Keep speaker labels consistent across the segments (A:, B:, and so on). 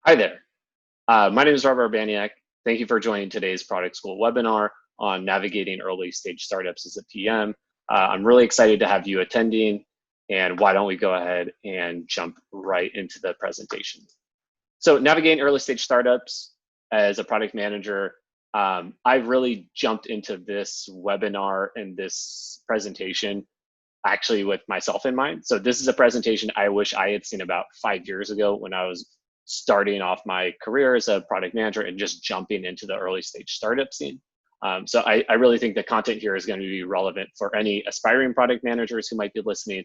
A: Hi there. My name is Urbaniak. Thank you for joining today's Product School webinar on navigating early stage startups as a PM. I'm really excited to have you attending, and why don't we go ahead and jump right into the presentation. So navigating early stage startups as a product manager, I really jumped into this webinar and this presentation actually with myself in mind. So this is a presentation I wish I had seen about 5 years ago when I was starting off my career as a product manager and just jumping into the early stage startup scene. So I really think the content here is going to be relevant for any aspiring product managers who might be listening,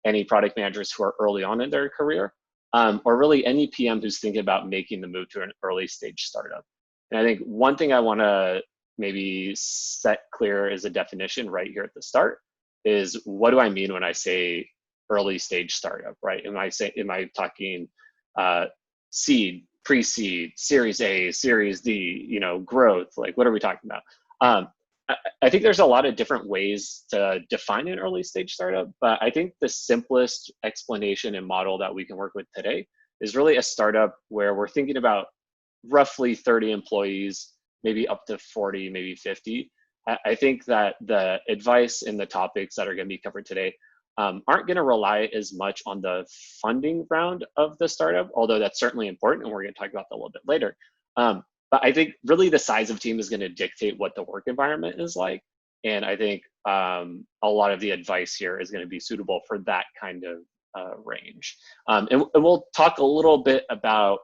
A: any product managers who are early on in their career, or really any PM who's thinking about making the move to an early stage startup. And I think one thing I want to maybe set clear as a definition right here at the start is, what do I mean when I say early stage startup, right? Am I talking seed, pre-seed, Series A, Series D, growth? Like, what are we talking about? I think there's a lot of different ways to define an early stage startup, but I think the simplest explanation and model that we can work with today is really a startup where we're thinking about roughly 30 employees, maybe up to 40, maybe 50. I think that the advice and the topics that are going to be covered today aren't going to rely as much on the funding round of the startup, although that's certainly important, and we're going to talk about that a little bit later. But I think really the size of team is going to dictate what the work environment is like. And I think a lot of the advice here is going to be suitable for that kind of range. And we'll talk a little bit about,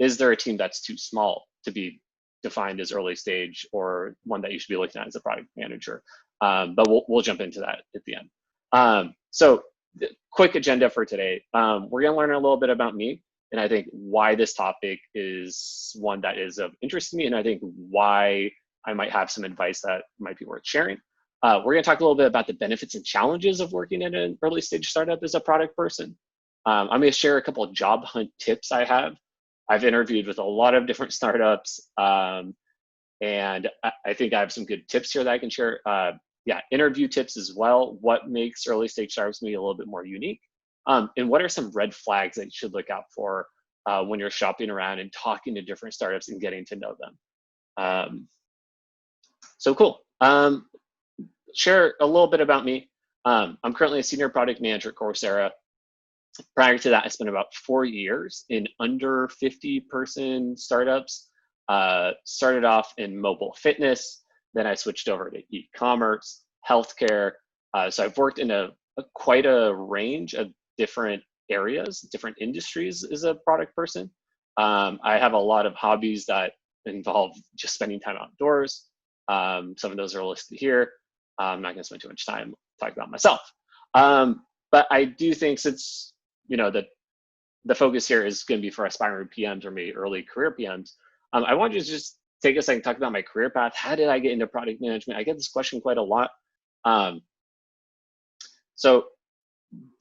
A: is there a team that's too small to be defined as early stage, or one that you should be looking at as a product manager? But we'll jump into that at the end. So the quick agenda for today. We're going to learn a little bit about me, and I think why this topic is one that is of interest to me, and I think why I might have some advice that might be worth sharing. We're going to talk a little bit about the benefits and challenges of working in an early stage startup as a product person. I'm going to share a couple of job hunt tips I have. I've interviewed with a lot of different startups, and I think I have some good tips here that I can share. Interview tips as well. What makes early stage startups maybe a little bit more unique? And what are some red flags that you should look out for when you're shopping around and talking to different startups and getting to know them? So cool. Share a little bit about me. I'm currently a senior product manager at Coursera. Prior to that, I spent about 4 years in under 50-person startups. Started off in mobile fitness, then I switched over to e-commerce, healthcare. So I've worked in quite a range of different areas, different industries as a product person. I have a lot of hobbies that involve just spending time outdoors. Some of those are listed here. I'm not going to spend too much time talking about myself. But I do think, since the focus here is going to be for aspiring PMs or maybe early career PMs, I want you to just take a second to talk about my career path. How did I get into product management? I get this question quite a lot. So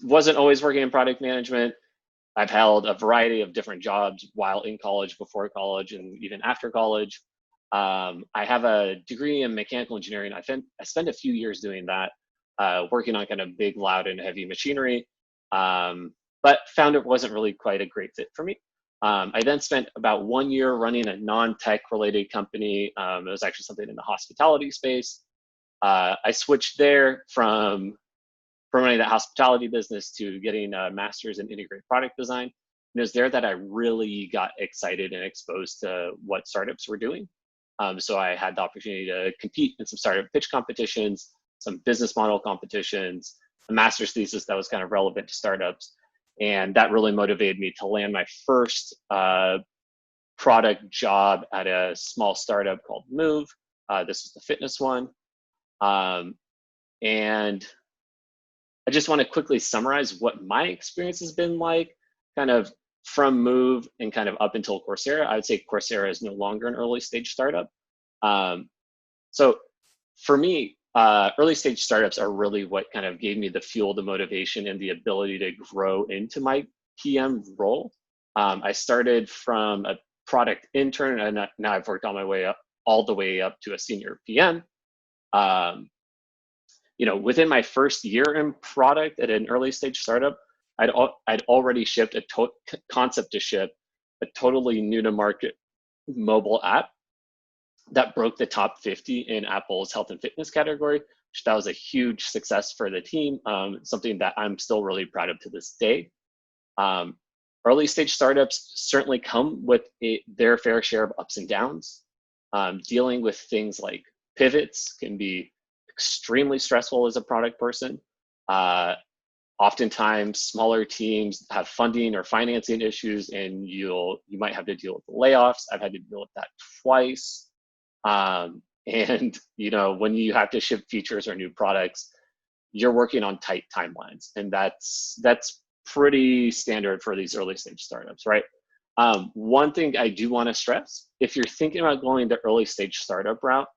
A: wasn't always working in product management. I've held a variety of different jobs while in college, before college, and even after college. I have a degree in mechanical engineering. I spent a few years doing that, working on kind of big, loud, and heavy machinery. But found it wasn't really quite a great fit for me. I then spent about 1 year running a non-tech related company. It was actually something in the hospitality space. I switched there from running that hospitality business to getting a master's in integrated product design. And it was there that I really got excited and exposed to what startups were doing. So I had the opportunity to compete in some startup pitch competitions, some business model competitions, a master's thesis that was kind of relevant to startups. And that really motivated me to land my first product job at a small startup called Move. This is the fitness one. And I just want to quickly summarize what my experience has been like, kind of from Move and kind of up until Coursera. I would say Coursera is no longer an early stage startup. So for me, early stage startups are really what kind of gave me the fuel, the motivation, and the ability to grow into my PM role. I started from a product intern, and now I've worked on my way up, all the way up to a senior PM. Within my first year in product at an early stage startup, I'd already shipped a concept to ship a totally new to market mobile app that broke the top 50 in Apple's health and fitness category. That was a huge success for the team, something that I'm still really proud of to this day. Early stage startups certainly come with their fair share of ups and downs. Dealing with things like pivots can be extremely stressful as a product person. Oftentimes, smaller teams have funding or financing issues, and you might have to deal with layoffs. I've had to deal with that twice. And when you have to ship features or new products, you're working on tight timelines, and that's pretty standard for these early stage startups, right? One thing I do want to stress: if you're thinking about going the early stage startup route,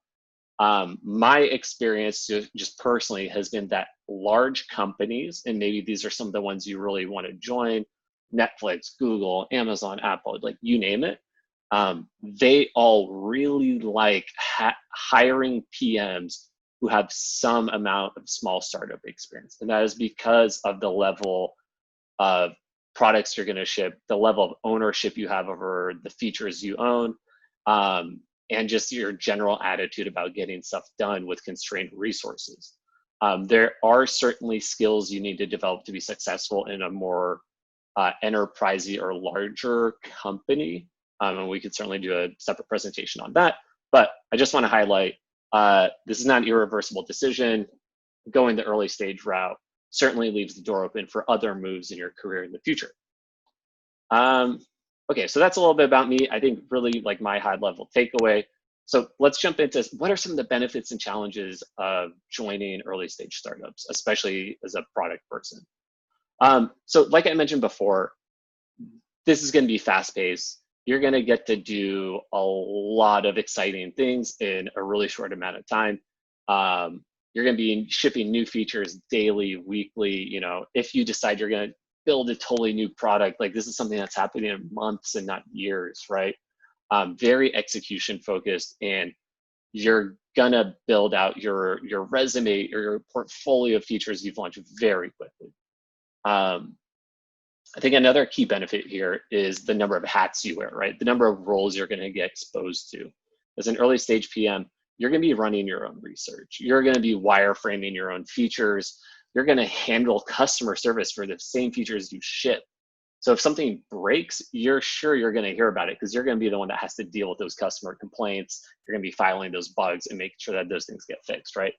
A: my experience just personally has been that large companies, and maybe these are some of the ones you really want to join, Netflix, Google, Amazon, Apple, like you name it, they all really like hiring PMs who have some amount of small startup experience. And that is because of the level of products you're going to ship, the level of ownership you have over the features you own, and just your general attitude about getting stuff done with constrained resources. There are certainly skills you need to develop to be successful in a more enterprisey or larger company. And we could certainly do a separate presentation on that. But I just want to highlight, this is not an irreversible decision. Going the early stage route certainly leaves the door open for other moves in your career in the future. Okay, so that's a little bit about me. I think really like my high level takeaway. So let's jump into what are some of the benefits and challenges of joining early stage startups, especially as a product person. So like I mentioned before, this is going to be fast paced. You're going to get to do a lot of exciting things in a really short amount of time. You're going to be shipping new features daily, weekly. If you decide you're going to build a totally new product, like this is something that's happening in months and not years, right? Very execution focused, and you're gonna build out your resume or your portfolio of features you've launched very quickly. I think another key benefit here is the number of hats you wear, right? The number of roles you're gonna get exposed to. As an early stage PM, you're gonna be running your own research. You're gonna be wireframing your own features. You're gonna handle customer service for the same features you ship. So if something breaks, you're sure you're gonna hear about it because you're gonna be the one that has to deal with those customer complaints. You're gonna be filing those bugs and making sure that those things get fixed, right?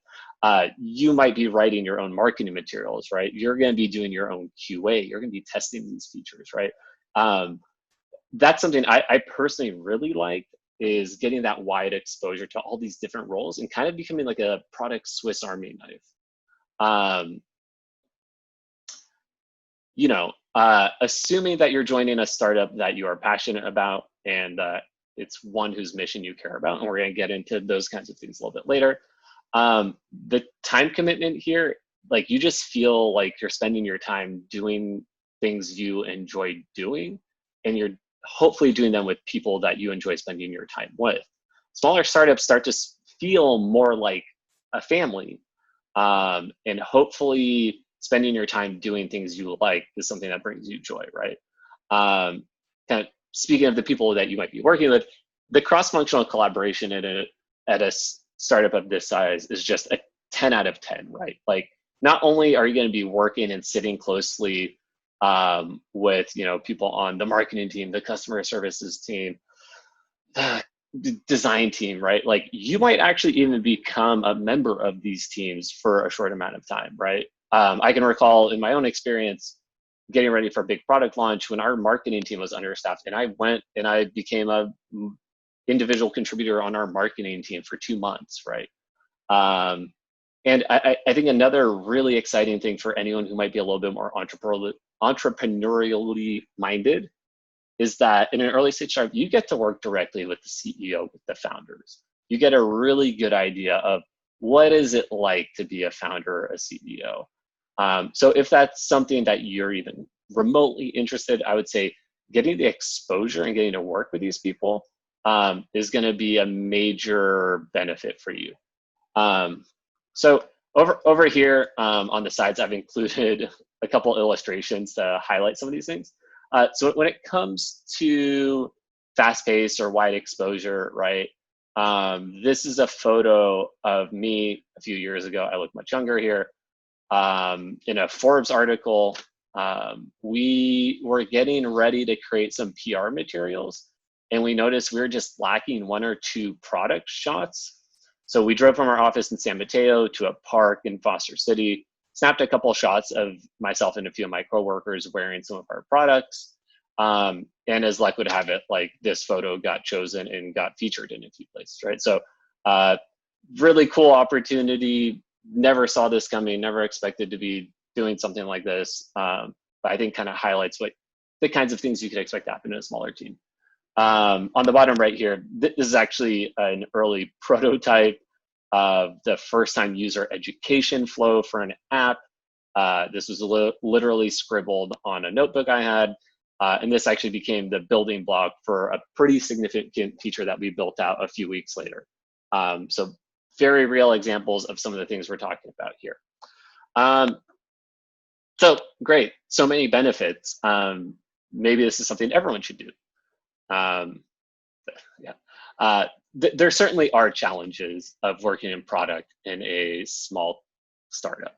A: You might be writing your own marketing materials, right? You're gonna be doing your own QA. You're gonna be testing these features, right? That's something I personally really like, is getting that wide exposure to all these different roles and kind of becoming like a product Swiss Army knife. Assuming that you're joining a startup that you are passionate about and it's one whose mission you care about, and we're going to get into those kinds of things a little bit later. The time commitment here, like you just feel like you're spending your time doing things you enjoy doing, and you're hopefully doing them with people that you enjoy spending your time with. Smaller startups start to feel more like a family, and hopefully spending your time doing things you like is something that brings you joy, right? Kind of speaking of the people that you might be working with, the cross-functional collaboration at a startup of this size is just a 10 out of 10, right? Like, not only are you going to be working and sitting closely with people on the marketing team, the customer services team, the design team, right? Like, you might actually even become a member of these teams for a short amount of time, right? I can recall in my own experience getting ready for a big product launch when our marketing team was understaffed, and I went and I became a individual contributor on our marketing team for 2 months, right? And I think another really exciting thing for anyone who might be a little bit more entrepreneurially minded is that in an early stage startup, you get to work directly with the CEO, with the founders. You get a really good idea of what is it like to be a founder, a CEO. So if that's something that you're even remotely interested, I would say getting the exposure and getting to work with these people is going to be a major benefit for you. So over here on the sides, I've included a couple illustrations to highlight some of these things. So when it comes to fast pace or wide exposure, right? This is a photo of me a few years ago. I look much younger here. In a Forbes article, we were getting ready to create some PR materials, and we noticed we were just lacking 1 or 2 product shots. So we drove from our office in San Mateo to a park in Foster City, snapped a couple shots of myself and a few of my coworkers wearing some of our products. And as luck would have it, like this photo got chosen and got featured in a few places, right? So really cool opportunity. Never saw this coming, never expected to be doing something like this. But I think kind of highlights what the kinds of things you could expect to happen in a smaller team. On the bottom right here, this is actually an early prototype of the first time user education flow for an app. This was literally scribbled on a notebook I had. And this actually became the building block for a pretty significant feature that we built out a few weeks later. So very real examples of some of the things we're talking about here. So great, so many benefits. Maybe this is something everyone should do. There certainly are challenges of working in product in a small startup.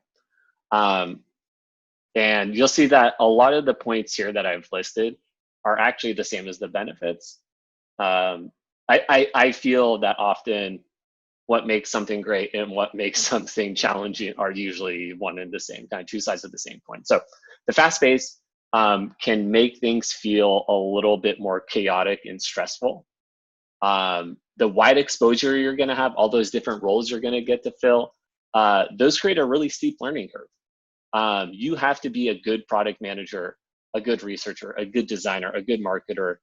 A: And you'll see that a lot of the points here that I've listed are actually the same as the benefits. I feel that often what makes something great and what makes something challenging are usually one and the same, kind of 2 sides of the same coin. So the fast pace can make things feel a little bit more chaotic and stressful. The wide exposure you're going to have, all those different roles you're going to get to fill, those create a really steep learning curve. You have to be a good product manager, a good researcher, a good designer, a good marketer,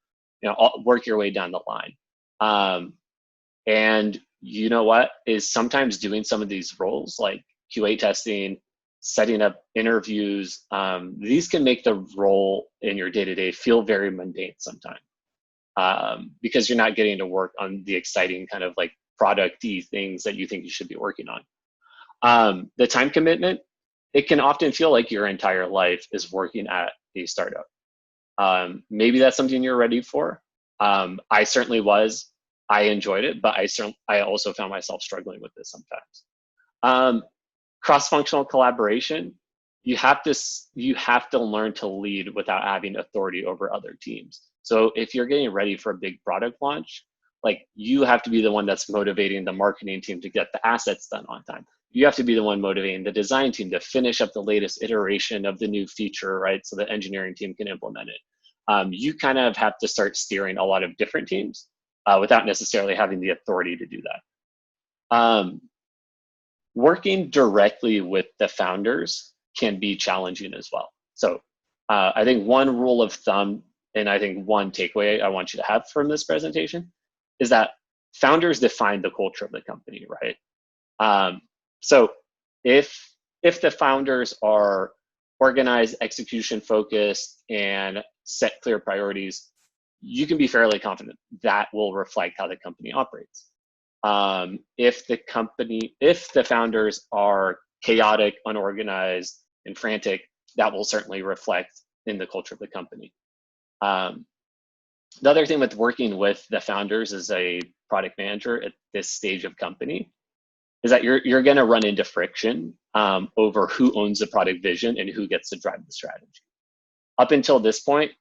A: work your way down the line. And you know what is sometimes doing some of these roles like QA testing, setting up interviews, these can make the role in your day-to-day feel very mundane sometimes, because you're not getting to work on the exciting kind of like product-y things that you think you should be working on. The time commitment, it can often feel like your entire life is working at a startup. Maybe that's something you're ready for. I certainly was. I enjoyed it, but I also found myself struggling with this sometimes. Cross-functional collaboration, you have to learn to lead without having authority over other teams. So if you're getting ready for a big product launch, like you have to be the one that's motivating the marketing team to get the assets done on time. You have to be the one motivating the design team to finish up the latest iteration of the new feature, right? So the engineering team can implement it. You kind of have to start steering a lot of different teams without necessarily having the authority to do that. Working directly with the founders can be challenging as well. So I think one rule of thumb, and I think one takeaway I want you to have from this presentation is that founders define the culture of the company, right? So if the founders are organized, execution focused, and set clear priorities, you can be fairly confident that will reflect how the company operates. If the founders are chaotic, unorganized, and frantic, that will certainly reflect in the culture of the company. The other thing with working with the founders as a product manager at this stage of company is that you're going to run into friction over who owns the product vision and who gets to drive the strategy. Up until this point,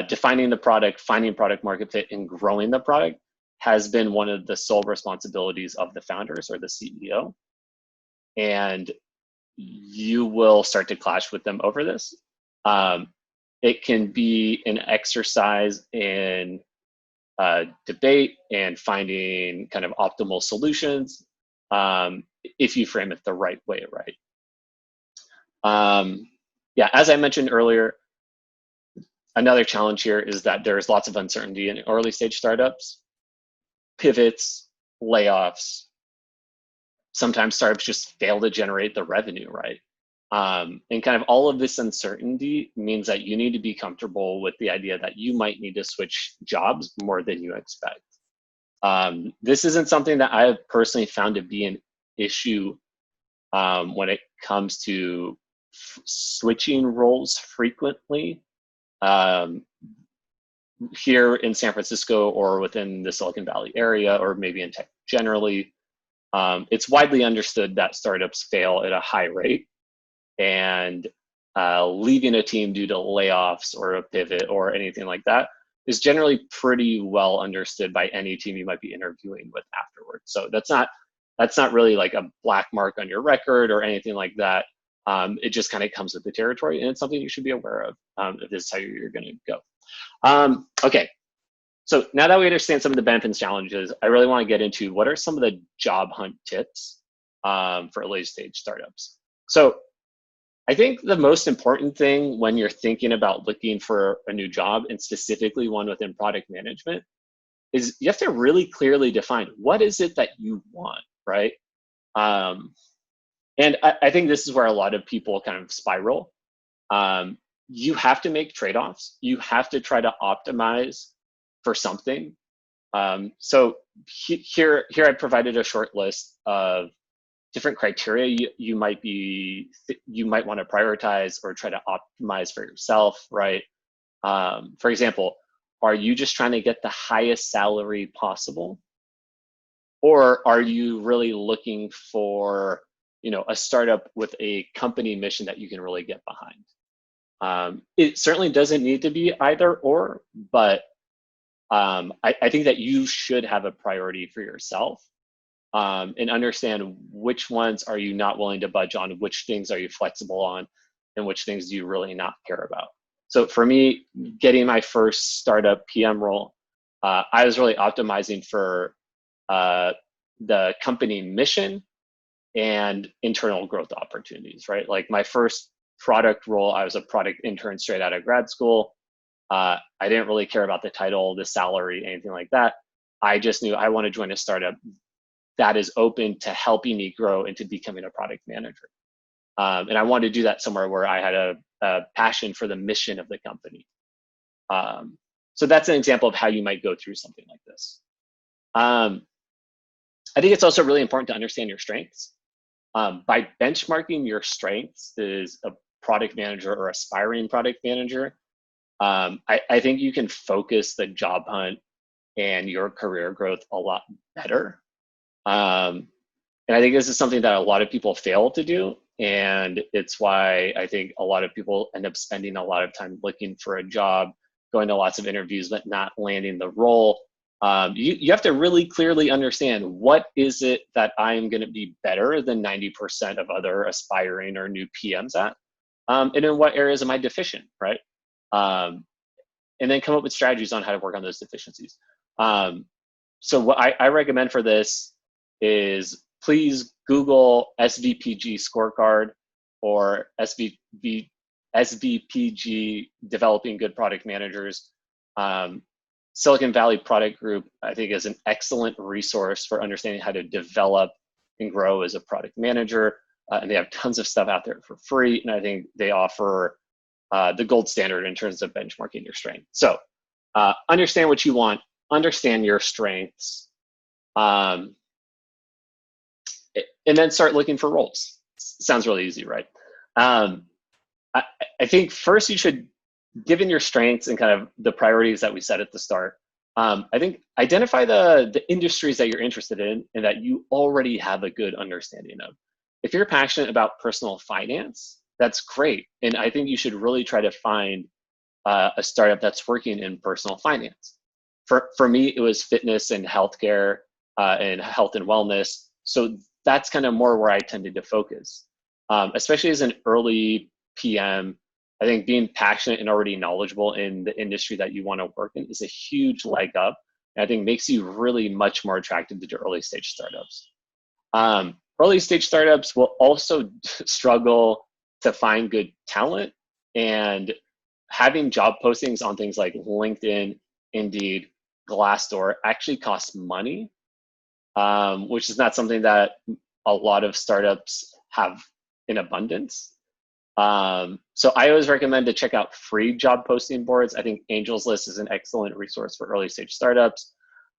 A: defining the product, finding product market fit, and growing the product has been one of the sole responsibilities of the founders or the CEO. And you will start to clash with them over this. It can be an exercise in debate and finding kind of optimal solutions if you frame it the right way, right? Yeah, as I mentioned earlier, another challenge here is that there's lots of uncertainty in early stage startups, pivots, layoffs. Sometimes startups just fail to generate the revenue, right? And kind of all of this uncertainty means that you need to be comfortable with the idea that you might need to switch jobs more than you expect. This isn't something that I have personally found to be an issue when it comes to switching roles frequently. here in San Francisco or within the Silicon Valley area, or maybe in tech generally, it's widely understood that startups fail at a high rate, and leaving a team due to layoffs or a pivot or anything like that is generally pretty well understood by any team you might be interviewing with afterwards. So that's not really like a black mark on your record or anything like that. It just kind of comes with the territory, and it's something you should be aware of if this is how you're going to go. Okay, so now that we understand some of the benefits and challenges, I really want to get into what are some of the job hunt tips for early stage startups. So I think the most important thing when you're thinking about looking for a new job, and specifically one within product management, is you have to really clearly define what is it that you want, right? And I think this is where a lot of people kind of spiral. You have to make trade-offs. You have to try to optimize for something. So here I provided a short list of different criteria you might want to prioritize or try to optimize for yourself, right? For example, are you just trying to get the highest salary possible, or are you really looking for a startup with a company mission that you can really get behind? It certainly doesn't need to be either or, but I think that you should have a priority for yourself. And understand which ones are you not willing to budge on, which things are you flexible on, and which things do you really not care about. So for me, getting my first startup PM role, I was really optimizing for the company mission and internal growth opportunities, right? Like my first product role, I was a product intern straight out of grad school. I didn't really care about the title, the salary, anything like that. I just knew I want to join a startup that is open to helping me grow into becoming a product manager. And I wanted to do that somewhere where I had a passion for the mission of the company. So that's an example of how you might go through something like this. I think it's also really important to understand your strengths. By benchmarking your strengths as a product manager or aspiring product manager, I think you can focus the job hunt and your career growth a lot better. And I think this is something that a lot of people fail to do. And it's why I think a lot of people end up spending a lot of time looking for a job, going to lots of interviews, but not landing the role. You have to really clearly understand, what is it that I'm going to be better than 90% of other aspiring or new PMs at? And in what areas am I deficient, right? And then come up with strategies on how to work on those deficiencies. So what I recommend for this is, please Google SVPG scorecard or SVPG developing good product managers. Silicon Valley Product Group, I think, is an excellent resource for understanding how to develop and grow as a product manager. And they have tons of stuff out there for free. And I think they offer the gold standard in terms of benchmarking your strength. So understand what you want, understand your strengths, and then start looking for roles. Sounds really easy, right? I think first you should, given your strengths and kind of the priorities that we set at the start, I think identify the industries that you're interested in and that you already have a good understanding of. If you're passionate about personal finance, that's great. And I think you should really try to find a startup that's working in personal finance. For me, it was fitness and healthcare and health and wellness. So that's kind of more where I tended to focus. Especially as an early PM, I think being passionate and already knowledgeable in the industry that you want to work in is a huge leg up. And I think makes you really much more attractive to early stage startups. Early stage startups will also struggle to find good talent, and having job postings on things like LinkedIn, Indeed, Glassdoor actually costs money, which is not something that a lot of startups have in abundance. So I always recommend to check out free job posting boards. I think Angel's List is an excellent resource for early stage startups.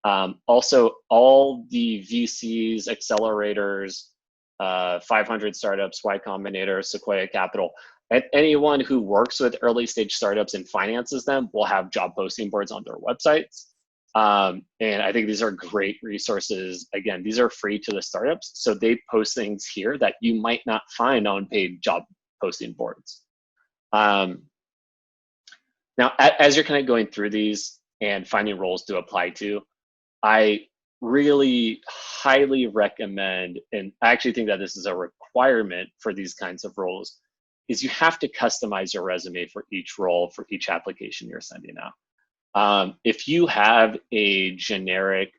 A: Also, all the VCs, accelerators, 500 startups, Y Combinator, Sequoia Capital, anyone who works with early stage startups and finances them will have job posting boards on their websites. And I think these are great resources. Again, these are free to the startups, so they post things here that you might not find on paid job posting boards. Now, as you're kind of going through these and finding roles to apply to, I really highly recommend, and I actually think that this is a requirement for these kinds of roles, is you have to customize your resume for each role, for each application you're sending out. If you have a generic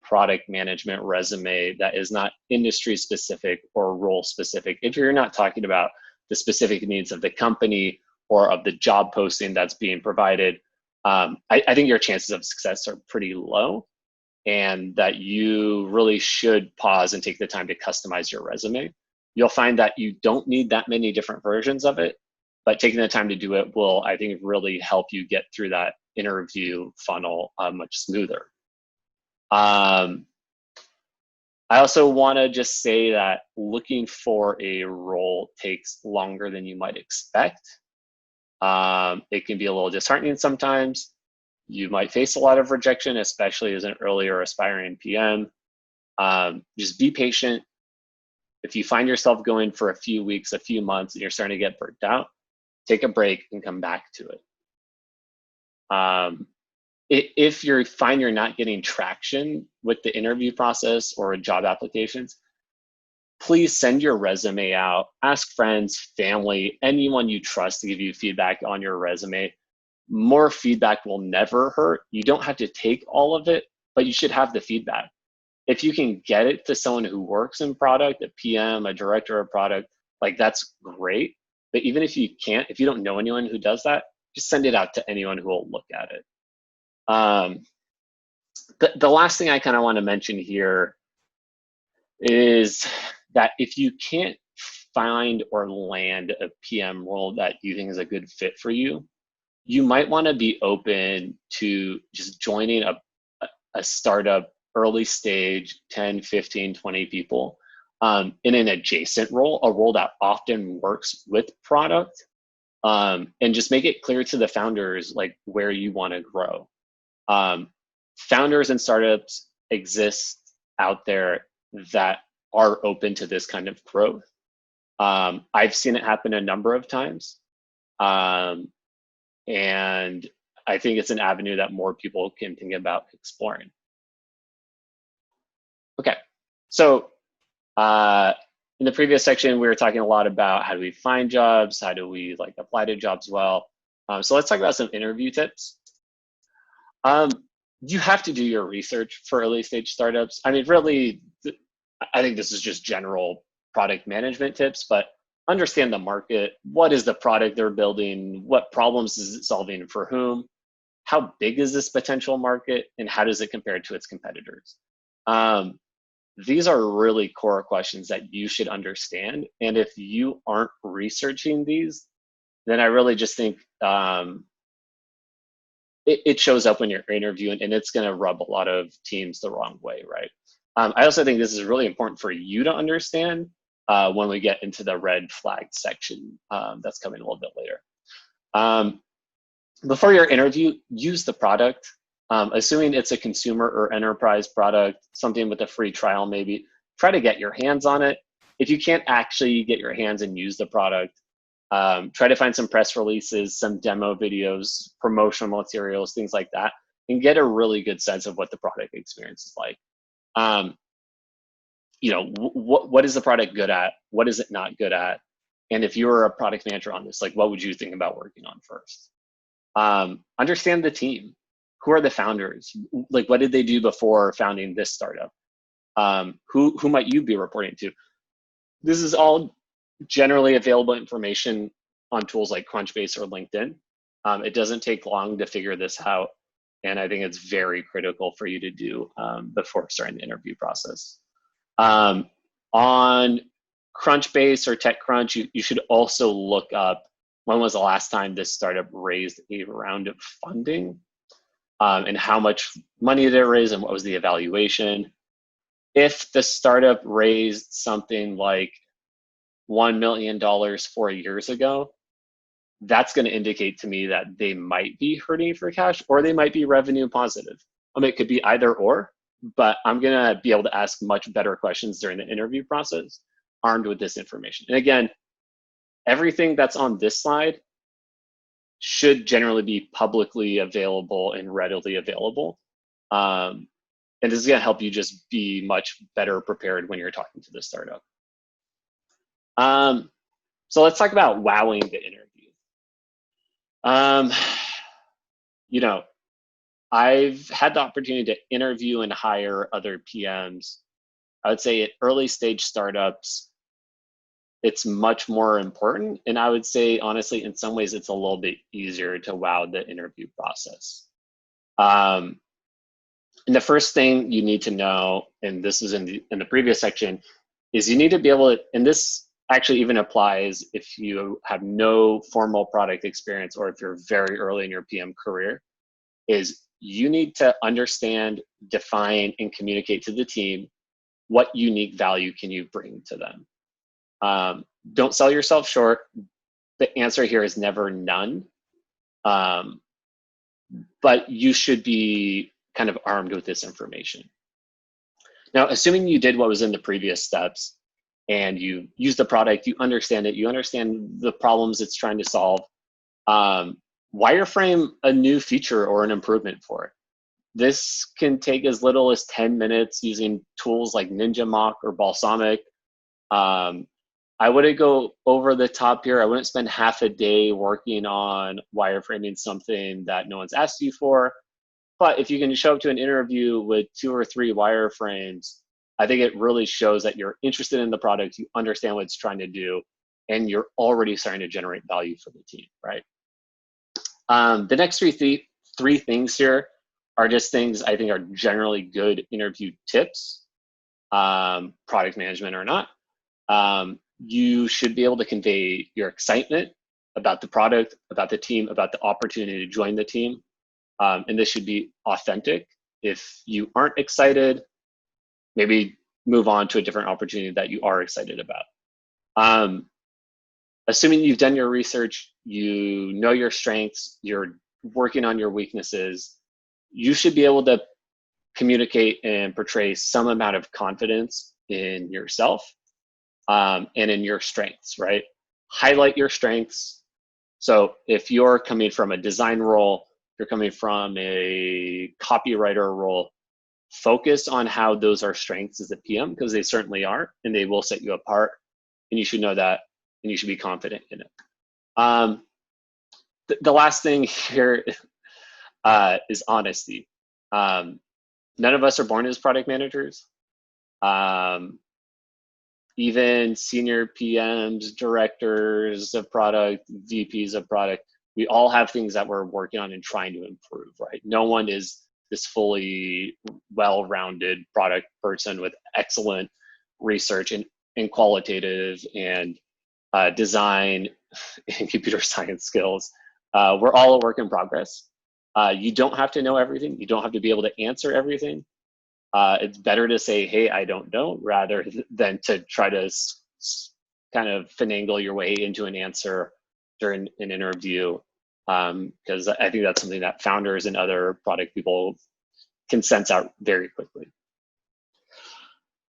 A: product management resume that is not industry specific or role specific, if you're not talking about the specific needs of the company or of the job posting that's being provided, I think your chances of success are pretty low, and that you really should pause and take the time to customize your resume. You'll find that you don't need that many different versions of it, but taking the time to do it will, I think, really help you get through that interview funnel much smoother. I also want to just say that looking for a role takes longer than you might expect. It can be a little disheartening sometimes. You might face a lot of rejection, especially as an early or aspiring PM. Just be patient. If you find yourself going for a few weeks, a few months, and you're starting to get burnt out, take a break and come back to it. If you find you're not getting traction with the interview process or job applications, please send your resume out. Ask friends, family, anyone you trust to give you feedback on your resume. More feedback will never hurt. You don't have to take all of it, but you should have the feedback. If you can get it to someone who works in product, a PM, a director of product, like that's great. But even if you can't, if you don't know anyone who does that, just send it out to anyone who will look at it. The last thing I kind of want to mention here is that if you can't find or land a PM role that you think is a good fit for you, you might want to be open to just joining a startup, early stage, 10, 15, 20 people in an adjacent role, a role that often works with product, and just make it clear to the founders like where you want to grow. Founders and startups exist out there that are open to this kind of growth. I've seen it happen a number of times. And I think it's an avenue that more people can think about exploring. Okay, so in the previous section, we were talking a lot about how do we find jobs, how do we like apply to jobs well. So let's talk about some interview tips. You have to do your research for early stage startups. I mean, really, I think this is just general product management tips, but understand the market. What is the product they're building? What problems is it solving for whom? How big is this potential market? And how does it compare to its competitors? These are really core questions that you should understand. And if you aren't researching these, then I really just think it shows up when you're interviewing, and it's going to rub a lot of teams the wrong way, right? I also think this is really important for you to understand when we get into the red flag section that's coming a little bit later. Before your interview, use the product. Assuming it's a consumer or enterprise product, something with a free trial maybe, try to get your hands on it. If you can't actually get your hands and use the product, try to find some press releases, some demo videos, promotional materials, things like that, and get a really good sense of what the product experience is like. What is the product good at? What is it not good at? And if you were a product manager on this, like, what would you think about working on first? Understand the team. Who are the founders? Like, what did they do before founding this startup? Who might you be reporting to? This is all generally available information on tools like Crunchbase or LinkedIn. It doesn't take long to figure this out. And I think it's very critical for you to do before starting the interview process. On Crunchbase or TechCrunch, you should also look up when was the last time this startup raised a round of funding, and how much money did it raise and what was the evaluation. If the startup raised something like $1 million 4 years ago, that's going to indicate to me that they might be hurting for cash or they might be revenue positive. I mean, it could be either or, but I'm going to be able to ask much better questions during the interview process armed with this information. And again, everything that's on this slide should generally be publicly available and readily available. And this is going to help you just be much better prepared when you're talking to the startup. So let's talk about wowing the interview. You know, I've had the opportunity to interview and hire other PMs. I would say at early stage startups, it's much more important. And I would say, honestly, in some ways, it's a little bit easier to wow the interview process. And the first thing you need to know, and this is in the previous section, is you need to be able to, and this actually even applies if you have no formal product experience or if you're very early in your PM career, is you need to understand, define, and communicate to the team what unique value can you bring to them. Don't sell yourself short. The answer here is never none. But you should be kind of armed with this information. Now, assuming you did what was in the previous steps and you use the product, you understand it, you understand the problems it's trying to solve, wireframe a new feature or an improvement for it. This can take as little as 10 minutes using tools like NinjaMock or Balsamiq. I wouldn't go over the top here. I wouldn't spend half a day working on wireframing something that no one's asked you for. But if you can show up to an interview with 2 or 3 wireframes, I think it really shows that you're interested in the product, you understand what it's trying to do, and you're already starting to generate value for the team, right? The next three things here are just things I think are generally good interview tips, product management or not. You should be able to convey your excitement about the product, about the team, about the opportunity to join the team. And this should be authentic. If you aren't excited, maybe move on to a different opportunity that you are excited about. Assuming you've done your research, you know your strengths, you're working on your weaknesses, you should be able to communicate and portray some amount of confidence in yourself and in your strengths, right? Highlight your strengths. So if you're coming from a design role, you're coming from a copywriter role, focus on how those are strengths as a PM, because they certainly are, and they will set you apart, and you should know that, and you should be confident in it. The last thing here is honesty. None of us are born as product managers. Even senior PMs, directors of product, VPs of product, we all have things that we're working on and trying to improve, right? No one is this fully well-rounded product person with excellent research and qualitative and design and computer science skills. We're all a work in progress. You don't have to know everything. You don't have to be able to answer everything. It's better to say, hey, I don't know, rather than to try to kind of finagle your way into an answer during an interview, because I think that's something that founders and other product people can sense out very quickly.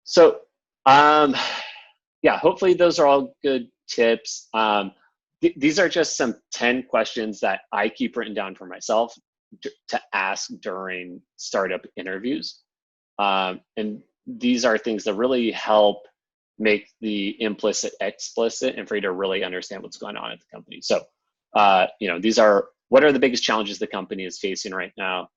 A: So yeah, hopefully those are all good tips. These are just some 10 questions that I keep written down for myself to ask during startup interviews. And these are things that really help make the implicit explicit and for you to really understand what's going on at the company. So, these are, what are the biggest challenges the company is facing right now?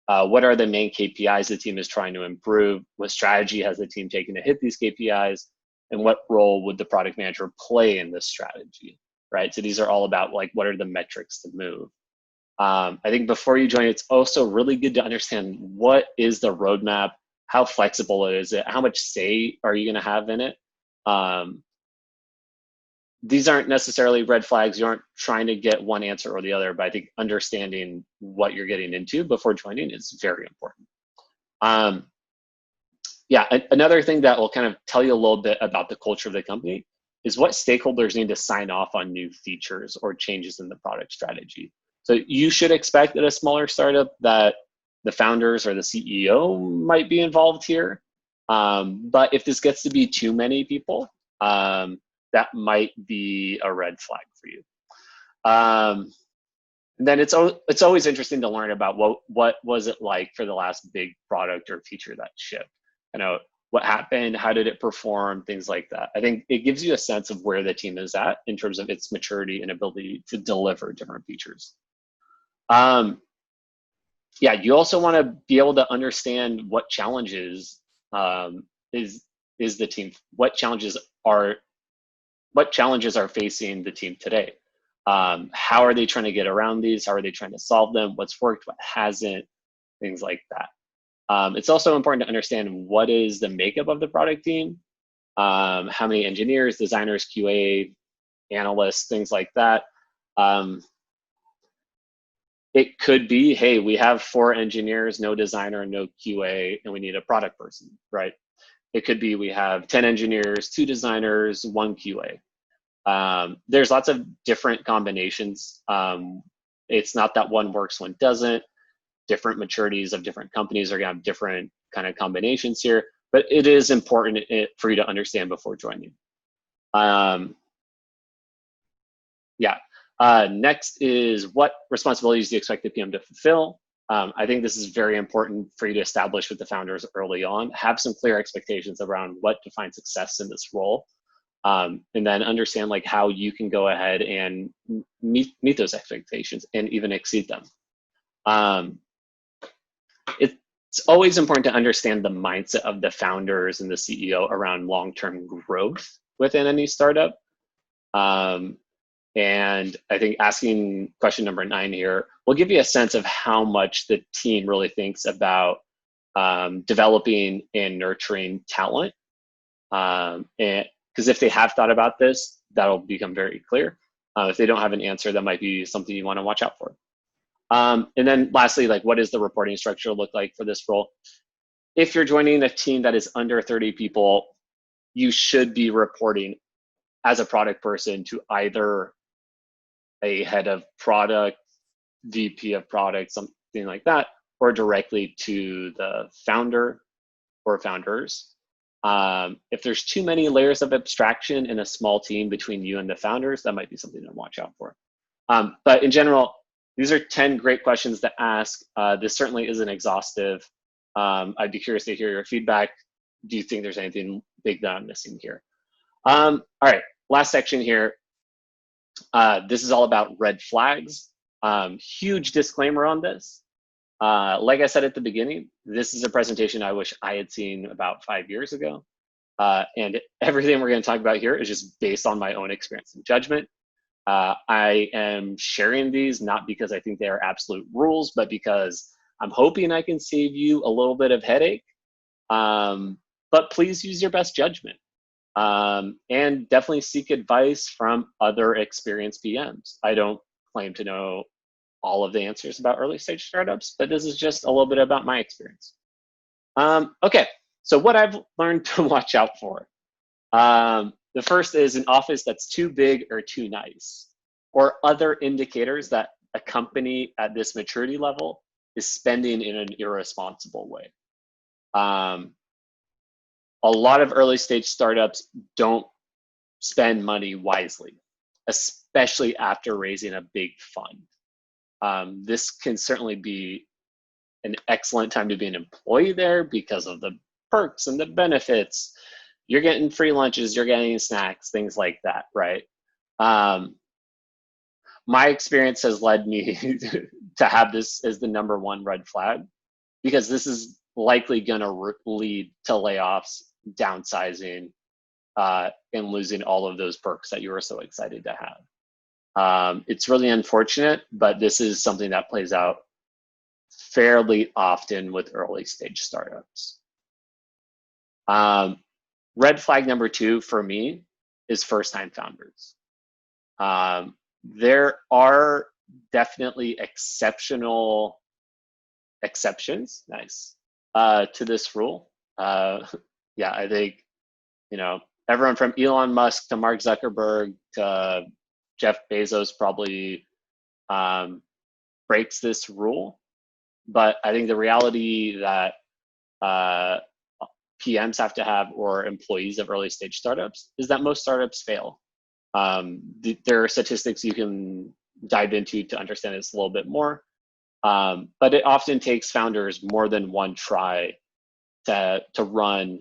A: What are the main KPIs the team is trying to improve? What strategy has the team taken to hit these KPIs? And what role would the product manager play in this strategy, right? So these are all about like, what are the metrics to move? I think before you join, it's also really good to understand what is the roadmap, how flexible is it, how much say are you going to have in it? These aren't necessarily red flags. You aren't trying to get one answer or the other, but I think understanding what you're getting into before joining is very important. Yeah, another thing that will kind of tell you a little bit about the culture of the company is what stakeholders need to sign off on new features or changes in the product strategy. So you should expect at a smaller startup that the founders or the CEO might be involved here. But if this gets to be too many people, that might be a red flag for you. And then it's always interesting to learn about what was it like for the last big product or feature that shipped. What happened, how did it perform, things like that. I think it gives you a sense of where the team is at in terms of its maturity and ability to deliver different features. Yeah, you also want to be able to understand what challenges is the team, what challenges are facing the team today. How are they trying to get around these? How are they trying to solve them? What's worked, what hasn't, things like that. It's also important to understand what is the makeup of the product team, how many engineers, designers, QA, analysts, things like that. It could be, hey, we have 4 engineers, no designer, no QA, and we need a product person, right? It could be we have 10 engineers, 2 designers, 1 QA. There's lots of different combinations. It's not that one works, one doesn't. Different maturities of different companies are going to have different kind of combinations here, but it is important for you to understand before joining. Next is what responsibilities do you expect the PM to fulfill? I think this is very important for you to establish with the founders early on. Have some clear expectations around what defines success in this role, and then understand like how you can go ahead and meet those expectations and even exceed them. It's always important to understand the mindset of the founders and the CEO around long-term growth within any startup. And I think asking question number 9 here will give you a sense of how much the team really thinks about developing and nurturing talent. And because if they have thought about this, that'll become very clear. If they don't have an answer, that might be something you want to watch out for. And then lastly, like what does the reporting structure look like for this role? If you're joining a team that is under 30 people, you should be reporting as a product person to either a head of product, VP of product, something like that, or directly to the founder or founders. If there's too many layers of abstraction in a small team between you and the founders, that might be something to watch out for. But in general, these are 10 great questions to ask. This certainly isn't exhaustive. I'd be curious to hear your feedback. Do you think there's anything big that I'm missing here? All right, last section here. This is all about red flags. Huge disclaimer on this. Like I said at the beginning, this is a presentation I wish I had seen about 5 years ago. And everything we're going to talk about here is just based on my own experience and judgment. I am sharing these not because I think they are absolute rules, but because I'm hoping I can save you a little bit of headache. But please use your best judgment. And definitely seek advice from other experienced PMs. I don't claim to know all of the answers about early stage startups, but this is just a little bit about my experience. Okay, so what I've learned to watch out for. The first is an office that's too big or too nice, or other indicators that a company at this maturity level is spending in an irresponsible way. A lot of early stage startups don't spend money wisely, especially after raising a big fund. This can certainly be an excellent time to be an employee there because of the perks and the benefits. You're getting free lunches, you're getting snacks, things like that, right? My experience has led me to have this as the #1 red flag, because this is likely going to lead to layoffs, downsizing, and losing all of those perks that you were so excited to have. It's really unfortunate, but this is something that plays out fairly often with early stage startups. Red flag #2 for me is first-time founders. There are definitely exceptions, nice, to this rule. Yeah, I think, everyone from Elon Musk to Mark Zuckerberg to Jeff Bezos probably breaks this rule. But I think the reality that PMs have to have, or employees of early stage startups, is that most startups fail. There are statistics you can dive into to understand this a little bit more. But it often takes founders more than one try to run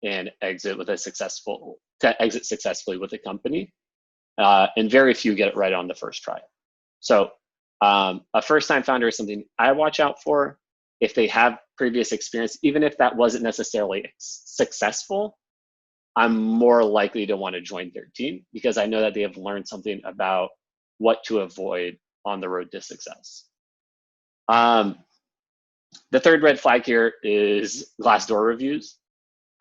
A: and exit successfully with a company. And very few get it right on the first try. So a first-time founder is something I watch out for. If they have previous experience, even if that wasn't necessarily successful, I'm more likely to want to join their team because I know that they have learned something about what to avoid on the road to success. The third red flag here is Glassdoor reviews.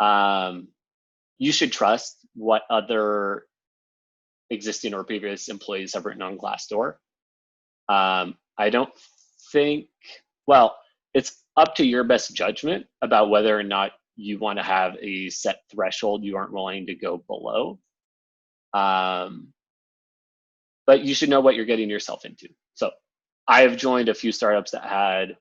A: You should trust what other existing or previous employees have written on Glassdoor. I don't think, well, it's up to your best judgment about whether or not you want to have a set threshold you aren't willing to go below. But you should know what you're getting yourself into. So I have joined a few startups that had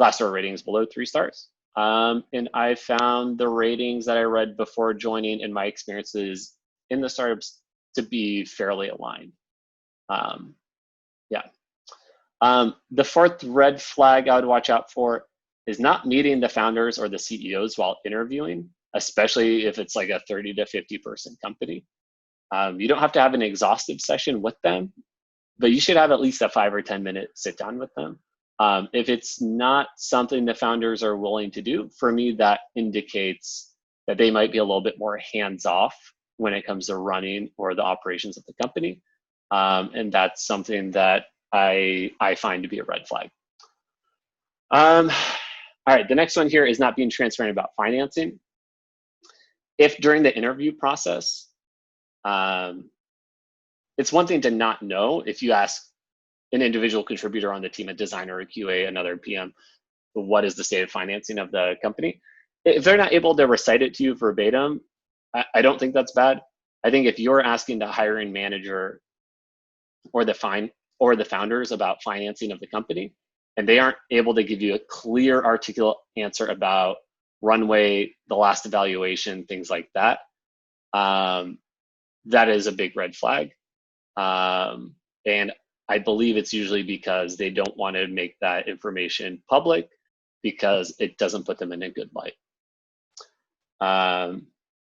A: Glassdoor ratings below 3 stars. And I found the ratings that I read before joining and my experiences in the startups to be fairly aligned. The fourth red flag I would watch out for is not meeting the founders or the CEOs while interviewing, especially if it's like a 30 to 50 person company. You don't have to have an exhaustive session with them, but you should have at least a 5 or 10 minute sit down with them. If it's not something the founders are willing to do, for me, that indicates that they might be a little bit more hands-off when it comes to running or the operations of the company. And that's something that I find to be a red flag. All right, the next one here is not being transparent about financing. If during the interview process, it's one thing to not know. If you ask an individual contributor on the team, a designer, a QA, another PM, what is the state of financing of the company? If they're not able to recite it to you verbatim, I don't think that's bad. I think if you're asking the hiring manager or the founders about financing of the company, and they aren't able to give you a clear, articulate answer about runway, the last evaluation, things like that, that is a big red flag. And I believe it's usually because they don't want to make that information public because it doesn't put them in a good light.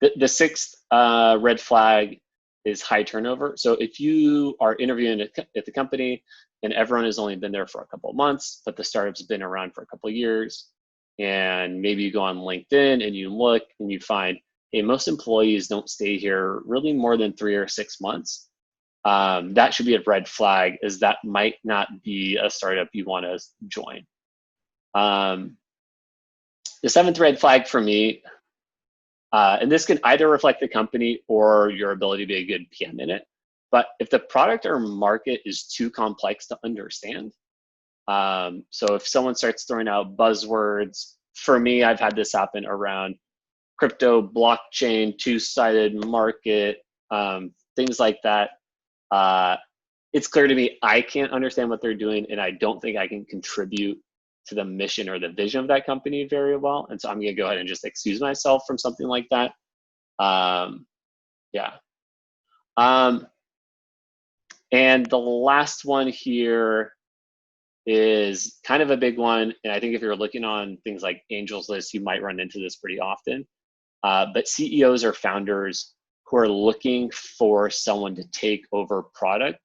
A: The sixth red flag is high turnover. So if you are interviewing at the company and everyone has only been there for a couple of months, but the startup's been around for a couple of years, and maybe you go on LinkedIn and you look and you find, hey, most employees don't stay here really more than 3 or 6 months. That should be a red flag, as that might not be a startup you want to join. The seventh red flag for me, and this can either reflect the company or your ability to be a good PM in it, but if the product or market is too complex to understand, so if someone starts throwing out buzzwords, for me, I've had this happen around crypto, blockchain, two-sided market, things like that. It's clear to me I can't understand what they're doing, and I don't think I can contribute to the mission or the vision of that company very well. And so I'm going to go ahead and just excuse myself from something like that. And the last one here is kind of a big one. And I think if you're looking on things like Angels List, you might run into this pretty often. But CEOs or founders who are looking for someone to take over product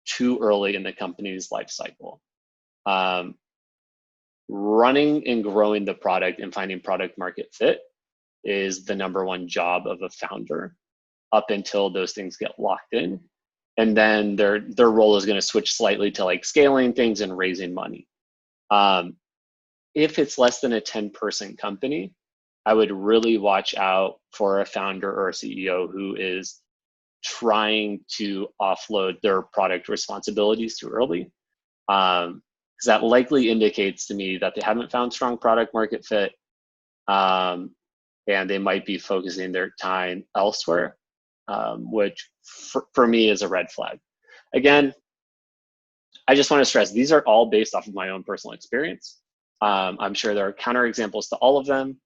A: too early in the company's life cycle. Running and growing the product and finding product market fit is the #1 job of a founder up until those things get locked in. And then their role is going to switch slightly to like scaling things and raising money. If it's less than a 10-person company, I would really watch out for a founder or a CEO who is trying to offload their product responsibilities too early. Because that likely indicates to me that they haven't found strong product market fit, and and they might be focusing their time elsewhere, which for me is a red flag. Again, I just want to stress, these are all based off of my own personal experience. I'm sure there are counterexamples to all of them.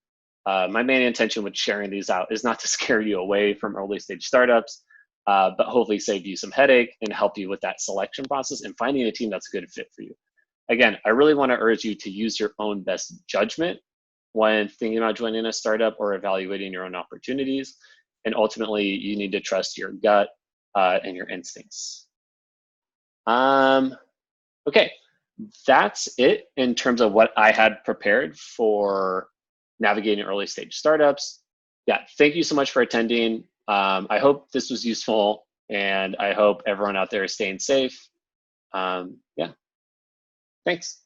A: My main intention with sharing these out is not to scare you away from early stage startups, but hopefully save you some headache and help you with that selection process and finding a team that's a good fit for you. Again, I really want to urge you to use your own best judgment when thinking about joining a startup or evaluating your own opportunities. And ultimately, you need to trust your gut and your instincts. Okay, that's it in terms of what I had prepared for navigating early stage startups. Yeah, thank you so much for attending. I hope this was useful, and I hope everyone out there is staying safe. Yeah, thanks.